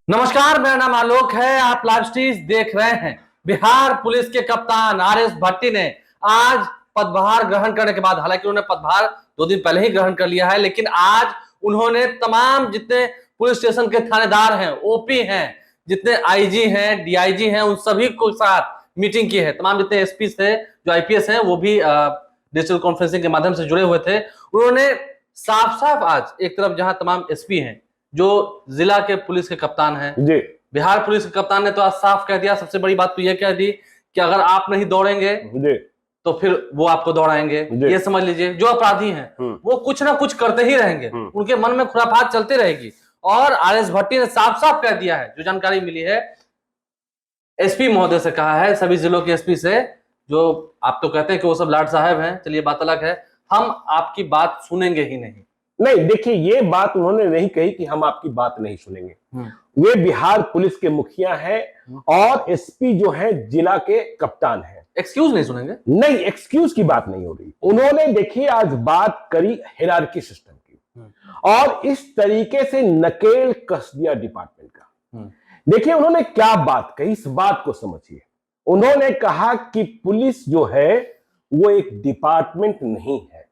नमस्कार, मेरा नाम आलोक है। आप लाइव स्ट्रीम देख रहे हैं। बिहार पुलिस के कप्तान आरएस भट्टी ने आज पदभार ग्रहण करने के बाद, हालांकि उन्होंने पदभार 2 दिन पहले ही ग्रहण कर लिया है, लेकिन आज उन्होंने तमाम जितने पुलिस स्टेशन के थानेदार हैं, ओपी हैं, जितने आईजी हैं, डीआईजी हैं, उन सभी को साथ मीटिंग की है। तमाम जितने एसपी थे, जो आईपीएस हैं, वो भी डिजिटल कॉन्फ्रेंसिंग के माध्यम से जुड़े हुए थे। उन्होंने साफ साफ आज एक तरफ जहां तमाम एसपी हैं, जो जिला के पुलिस के कप्तान हैं, जी बिहार पुलिस के कप्तान ने तो आज साफ कह दिया। सबसे बड़ी बात तो यह कह दी कि अगर आप नहीं दौड़ेंगे जी तो फिर वो आपको दौड़ाएंगे। ये समझ लीजिए, जो अपराधी हैं वो कुछ ना कुछ करते ही रहेंगे, उनके मन में खुराफात चलती रहेगी। और आरएस भट्टी ने साफ साफ कह दिया है, जो जानकारी मिली है एसपी महोदय से, कहा है सभी जिलों के एसपी से, जो आप तो कहते हैं कि वो सब लाट साहब हैं, चलिए बात अलग है, हम आपकी बात सुनेंगे ही नहीं। नहीं, देखिए, ये बात उन्होंने नहीं कही कि हम आपकी बात नहीं सुनेंगे। वे बिहार पुलिस के मुखिया हैं और एसपी जो है जिला के कप्तान हैं। एक्सक्यूज नहीं सुनेंगे? नहीं, एक्सक्यूज की बात नहीं हो रही। उन्होंने देखिए आज बात करी हायरार्की सिस्टम की और इस तरीके से नकेल कस दिया डिपार्टमेंट का। देखिए उन्होंने क्या बात कही, इस बात को समझिए। उन्होंने कहा कि पुलिस जो है वो एक डिपार्टमेंट नहीं है।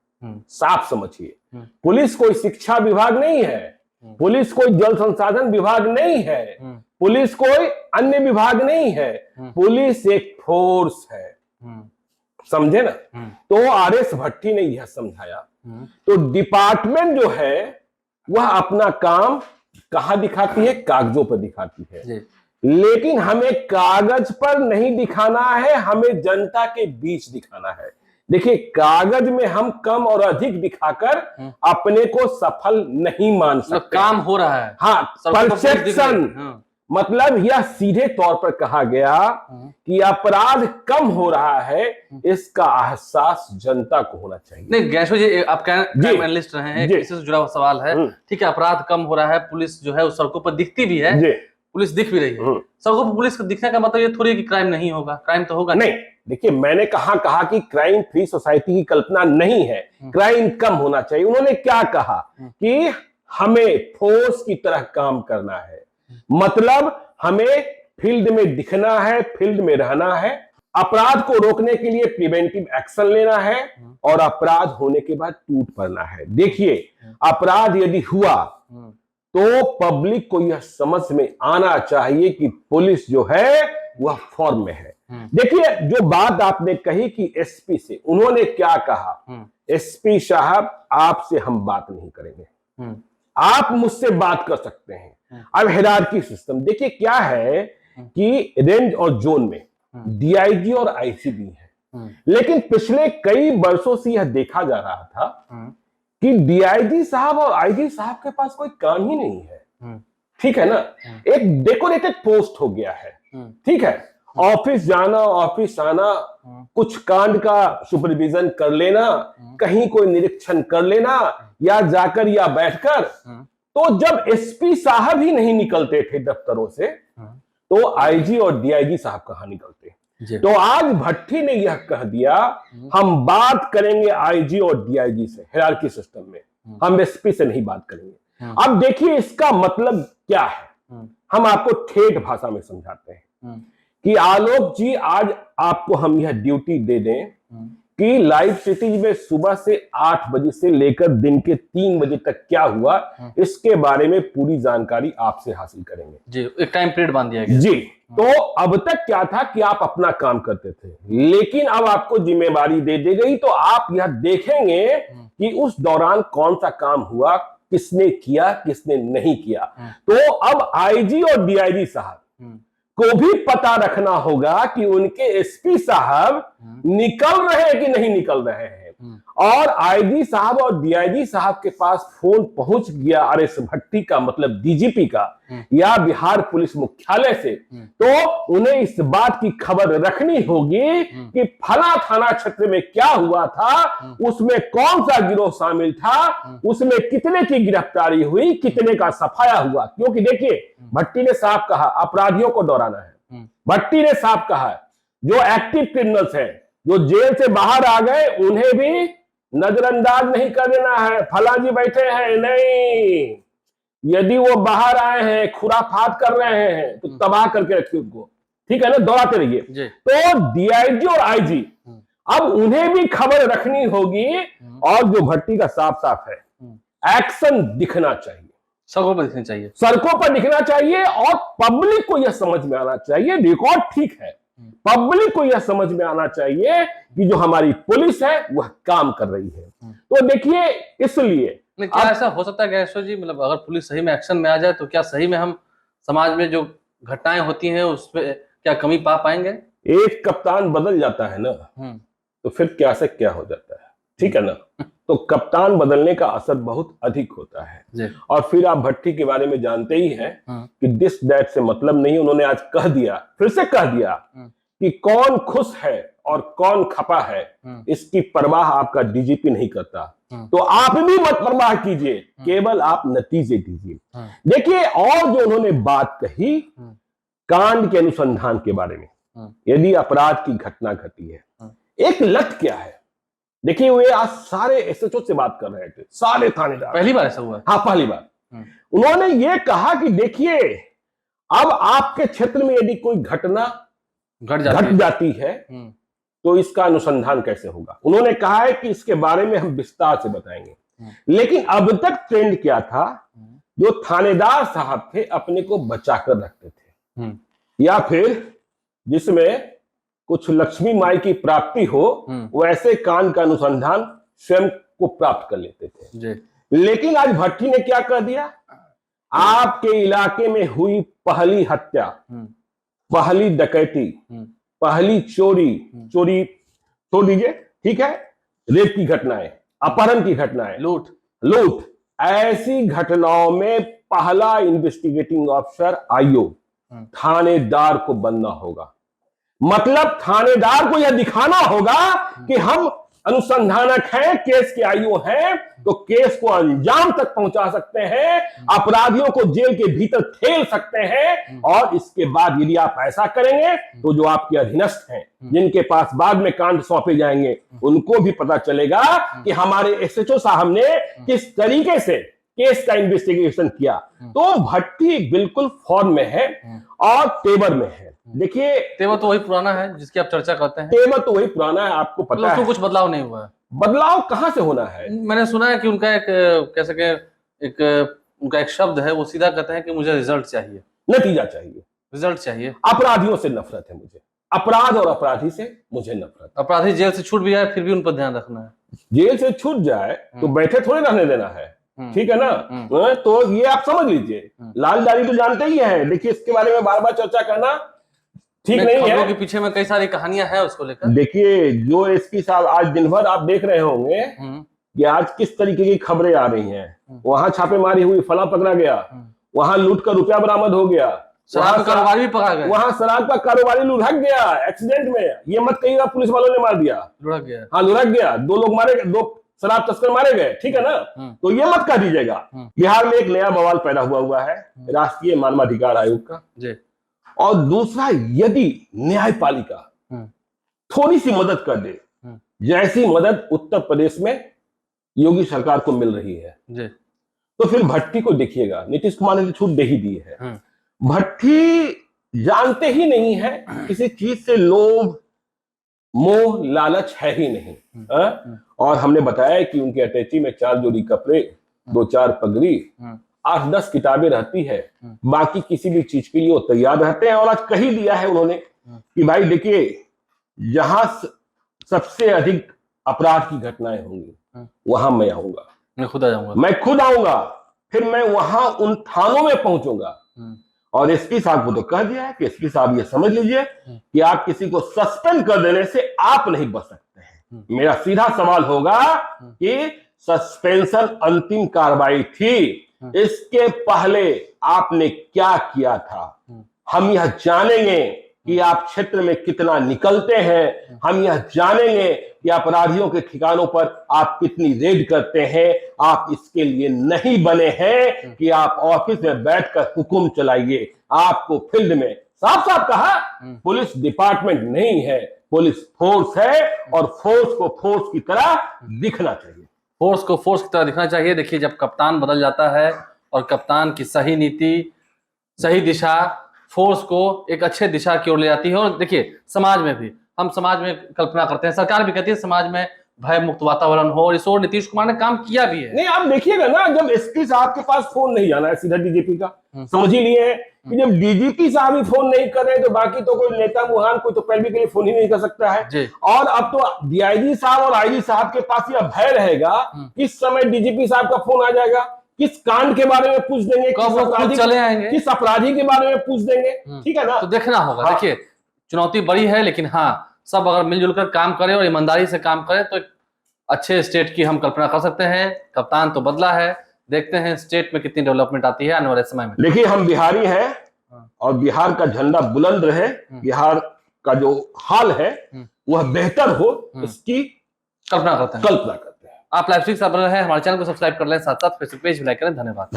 साफ समझिए, पुलिस कोई शिक्षा विभाग नहीं है, पुलिस कोई जल संसाधन विभाग नहीं है, पुलिस कोई अन्य विभाग नहीं है, पुलिस एक फोर्स है। समझे ना? तो आरएस भट्टी ने यह समझाया। तो डिपार्टमेंट जो है वह अपना काम कहां दिखाती है? कागजों पर दिखाती है, लेकिन हमें कागज पर नहीं दिखाना है, हमें जनता के बीच दिखाना है। देखिए, कागज में हम कम और अधिक दिखाकर अपने को सफल नहीं मान सकते। काम हो रहा है, हाँ, परसेप्शन, मतलब यह सीधे तौर पर कहा गया कि अपराध कम हो रहा है, इसका एहसास जनता को होना चाहिए। नहीं गैसो जी, आप क्राइम एनालिस्ट रहे हैं, इससे जुड़ा हुआ सवाल है। ठीक है, अपराध कम हो रहा है, पुलिस जो है उस सड़कों पर दिखती भी है, पुलिस दिख भी रही है। सड़कों पर पुलिस दिखने का मतलब ये थोड़ी कि क्राइम नहीं होगा, क्राइम तो होगा। नहीं, देखिए, मैंने कहा कि क्राइम फ्री सोसाइटी की कल्पना नहीं है, क्राइम कम होना चाहिए। उन्होंने क्या कहा कि हमें फोर्स की तरह काम करना है, मतलब हमें फील्ड में दिखना है, फील्ड में रहना है, अपराध को रोकने के लिए प्रिवेंटिव एक्शन लेना है और अपराध होने के बाद टूट पड़ना है। देखिए, अपराध यदि हुआ तो पब्लिक को यह समझ में आना चाहिए कि पुलिस जो है वह फॉर्म में है। देखिए, जो बात आपने कही कि एसपी से, उन्होंने क्या कहा? एसपी साहब, आपसे हम बात नहीं करेंगे, आप मुझसे बात कर सकते हैं। अब हायरार्की सिस्टम देखिए क्या है कि रेंज और जोन में डीआईजी और आईसीबी है, लेकिन पिछले कई वर्षों से यह देखा जा रहा था कि डीआईजी साहब और आईजी साहब के पास कोई काम ही नहीं है। ठीक है ना? एक डेकोरेटेड पोस्ट हो गया है। ठीक है, ऑफिस जाना, ऑफिस आना, कुछ कांड का सुपरविजन कर लेना, कहीं कोई निरीक्षण कर लेना, या जाकर या बैठकर। तो जब एसपी साहब ही नहीं निकलते थे दफ्तरों से, तो आईजी और डीआईजी साहब कहां निकलते? तो आज भट्टी ने यह कह दिया, हम बात करेंगे आईजी और डीआईजी से हायरार्की सिस्टम में, हम एसपी से नहीं बात करेंगे। अब देखिए इसका मतलब क्या है, हम आपको ठेठ भाषा में समझाते हैं कि आलोक जी, आज आपको हम यह ड्यूटी दे दें कि लाइव सिटीज में सुबह से 8 बजे से लेकर दिन के 3 बजे तक क्या हुआ, इसके बारे में पूरी जानकारी आपसे हासिल करेंगे। जी, एक टाइम पीरियड बांध दिया गया। जी, तो अब तक क्या था कि आप अपना काम करते थे, लेकिन अब आपको जिम्मेदारी दे दी गई, तो आप यह देखेंगे कि उस दौरान कौन सा काम हुआ, किसने किया, किसने नहीं किया। तो अब आईजी और डीआईजी साहब को भी पता रखना होगा कि उनके एसपी साहब निकल रहे हैं कि नहीं निकल रहे हैं। और आईजी साहब और डीआईजी साहब के पास फोन पहुंच गया आरएस भट्टी का, मतलब डीजीपी का, या बिहार पुलिस मुख्यालय से, तो उन्हें इस बात की खबर रखनी होगी कि फला थाना क्षेत्र में क्या हुआ था, उसमें कौन सा गिरोह शामिल था, उसमें कितने की गिरफ्तारी हुई, कितने का सफाया हुआ। क्योंकि देखिए, भट्टी ने साफ कहा अपराधियों को डराना है। भट्टी ने साफ कहा जो एक्टिव क्रिमिनल्स हैं, जो जेल से बाहर आ गए, उन्हें भी नजरअंदाज नहीं कर देना है। फला जी बैठे हैं, नहीं, यदि वो बाहर आए हैं, खुराफात कर रहे हैं, तो तबाह करके रखिए उनको, ठीक है ना, दौड़ाते रहिए। तो डीआईजी और आईजी अब उन्हें भी खबर रखनी होगी, और जो भट्टी का साफ साफ है, एक्शन दिखना चाहिए, सड़कों पर दिखनी चाहिए, सड़कों पर दिखना चाहिए, और पब्लिक को यह समझ में आना चाहिए, रिकॉर्ड ठीक है, पब्लिक को यह समझ में आना चाहिए कि जो हमारी पुलिस है वह काम कर रही है। तो देखिए, इसलिए क्या ऐसा हो सकता है गैसो जी, मतलब अगर पुलिस सही में एक्शन में आ जाए तो क्या सही में हम समाज में जो घटनाएं होती हैं उसमें क्या कमी पा पाएंगे? एक कप्तान बदल जाता है ना, तो फिर क्या से क्या हो जाता है, ठीक है ना। तो कप्तान बदलने का असर बहुत अधिक होता है। और फिर आप भट्टी के बारे में जानते ही हैं कि दिस दैट से मतलब नहीं, उन्होंने आज कह दिया, फिर से कह दिया कि कौन खुश है और कौन खपा है, इसकी परवाह आपका डीजीपी नहीं करता। तो आप भी मत परवाह कीजिए, केवल आप नतीजे दीजिए। देखिए, और जो उन्होंने बात कही कांड के अनुसंधान के बारे में, यदि अपराध की घटना घटी है, एक लत क्या है। देखिए, वे आज सारे एसएचओ से बात कर रहे थे, सारे थानेदार, पहली बार ऐसा हुआ? हाँ, पहली बार। उन्होंने ये कहा कि देखिए, अब आपके क्षेत्र में यदि कोई घटना घट जाती है तो इसका अनुसंधान कैसे होगा। उन्होंने कहा है कि इसके बारे में हम विस्तार से बताएंगे। लेकिन अब तक ट्रेंड क्या था, जो थानेदार साहब थे अपने को बचा कर रखते थे, या फिर जिसमें कुछ लक्ष्मी माई की प्राप्ति हो वैसे कांड का अनुसंधान स्वयं को प्राप्त कर लेते थे। लेकिन आज भट्टी ने क्या कर दिया, आपके इलाके में हुई पहली हत्या, पहली डकैती, पहली चोरी छोड़ दीजिए, ठीक है, रेप की घटनाएं, अपहरण की घटनाएं, लूट, ऐसी घटनाओं में पहला इन्वेस्टिगेटिंग ऑफिसर आईओ थानेदार को बनना होगा। मतलब थानेदार को यह दिखाना होगा कि हम अनुसंधानक हैं, केस के आईओ हैं, तो केस को अंजाम तक पहुंचा सकते हैं, अपराधियों को जेल के भीतर ठेल सकते हैं। और इसके बाद यदि आप ऐसा करेंगे तो जो आपके अधीनस्थ हैं, जिनके पास बाद में कांड सौंपे जाएंगे, उनको भी पता चलेगा कि हमारे एसएचओ साहब ने किस तरीके से केस का इन्वेस्टिगेशन किया। तो भट्टी बिल्कुल फॉर्म में है और तेवर में है। देखिए, तेवर तो वही पुराना है जिसकी आप चर्चा करते हैं, तेवर तो वही पुराना है, आपको पता है, कुछ बदलाव नहीं हुआ है। बदलाव कहां से होना है। मैंने सुना है कि उनका उनका एक शब्द है, वो सीधा कहते हैं कि मुझे रिजल्ट चाहिए, नतीजा चाहिए, रिजल्ट चाहिए। अपराधियों से नफरत है मुझे, अपराध और अपराधी से मुझे नफरत। अपराधी जेल से छूट भी जाए फिर भी उन पर ध्यान रखना है। जेल से छूट जाए तो बैठे थोड़े रहने देना है, ठीक है ना। तो ये आप समझ लीजिए, लालदारी तो जानते ही है। देखिए, इसके बारे में बार बार चर्चा करना ठीक नहीं है, के पीछे में कई सारी कहानियां हैं उसको लेकर। देखिए, जो एसपी साहब आज दिन भर आप देख रहे होंगे कि आज किस तरीके की खबरें आ रही हैं। वहां छापेमारी हुई, फला पकड़ा गया, वहां लूट का रुपया बरामद हो गया, शराब का कारोबारी भी पकड़ा गया, वहां शराब का कारोबारी लुढ़क गया एक्सीडेंट में। ये मत कहिएगा पुलिस वालों ने मार दिया, लुढ़क गया, हाँ लुढ़क गया, 2 लोग मारे गए, 2 शराब तस्कर मारे गए, ठीक है ना। तो ये मत कह दीजिएगा। बिहार में एक नया बवाल पैदा हुआ है राष्ट्रीय मानवाधिकार आयोग का जी। और दूसरा, यदि न्यायपालिका थोड़ी सी मदद कर दे, जैसी मदद उत्तर प्रदेश में योगी सरकार को मिल रही है जी, तो फिर भट्टी को देखिएगा, नीतीश कुमार ने छूट दे ही दी है। भट्टी जानते ही नहीं है, किसी चीज से लोभ मोह लालच है ही नहीं। और हमने बताया कि उनके अटैची में 4 जोड़ी कपड़े, 2-4 पगड़ी, 8-10 किताबें रहती है, बाकी किसी भी चीज के लिए वो तैयार रहते हैं। और आज कही दिया है उन्होंने कि भाई देखिए, जहां सबसे अधिक अपराध की घटनाएं होंगी वहां मैं आऊंगा, मैं खुद आऊंगा, फिर मैं वहां उन थानों में पहुंचूंगा। और एसपी साहब को तो कह दिया है कि एसपी साहब ये समझ लीजिए कि आप किसी को सस्पेंड कर देने से आप नहीं बच सकते हैं। मेरा सीधा सवाल होगा कि सस्पेंशन अंतिम कार्रवाई थी, इसके पहले आपने क्या किया था। हम यह जानेंगे कि आप क्षेत्र में कितना निकलते हैं, हम यह जानेंगे कि अपराधियों के ठिकानों पर आप कितनी रेड करते हैं। आप इसके लिए नहीं बने हैं कि आप ऑफिस में बैठकर हुक्म चलाइए। आपको फील्ड में साफ साफ कहा, पुलिस डिपार्टमेंट नहीं है, पुलिस फोर्स है, और फोर्स को फोर्स की तरह दिखना चाहिए। फोर्स को फोर्स की तरह दिखना चाहिए। देखिए, जब कप्तान बदल जाता है और कप्तान की सही नीति, सही दिशा फोर्स को एक अच्छे दिशा की ओर ले जाती है। और देखिए समाज में भी, हम समाज में कल्पना करते हैं, सरकार भी कहती है समाज में भय मुक्त वातावरण हो, और इस ओर नीतीश कुमार ने काम किया भी है। नहीं, आप देखिएगा ना, जब एसपी साहब के पास फोन नहीं जाना है, सीधा डीजीपी का समझ ही लिए है कि जब डीजीपी साहब ही फोन नहीं कर रहे तो बाकी तो कोई नेता मुहान कोई तो पैरवी के लिए फोन ही नहीं कर सकता है। और अब तो डीआईजी साहब और आईजी साहब के पास यह भय रहेगा किस समय डीजीपी साहब का फोन आ जाएगा, किस कांड के बारे में पूछ देंगे, किस अपराधी के बारे में पूछ देंगे। ठीक है ना, तो देखना होगा। देखिए चुनौती बड़ी है, लेकिन हाँ सब अगर मिलजुल कर काम करें और ईमानदारी से काम करें तो एक अच्छे स्टेट की हम कल्पना कर सकते हैं। कप्तान तो बदला है, देखते हैं स्टेट में कितनी डेवलपमेंट आती है आने वाले समय में। देखिए हम बिहारी हैं और बिहार का झंडा बुलंद रहे, बिहार का जो हाल है वह बेहतर हो, इसकी कल्पना करते हैं। आप लाइव स्ट्रीम हमारे चैनल को सब्सक्राइब कर लें, साथ साथ फेसबुक पेज भी लाइक करें। धन्यवाद।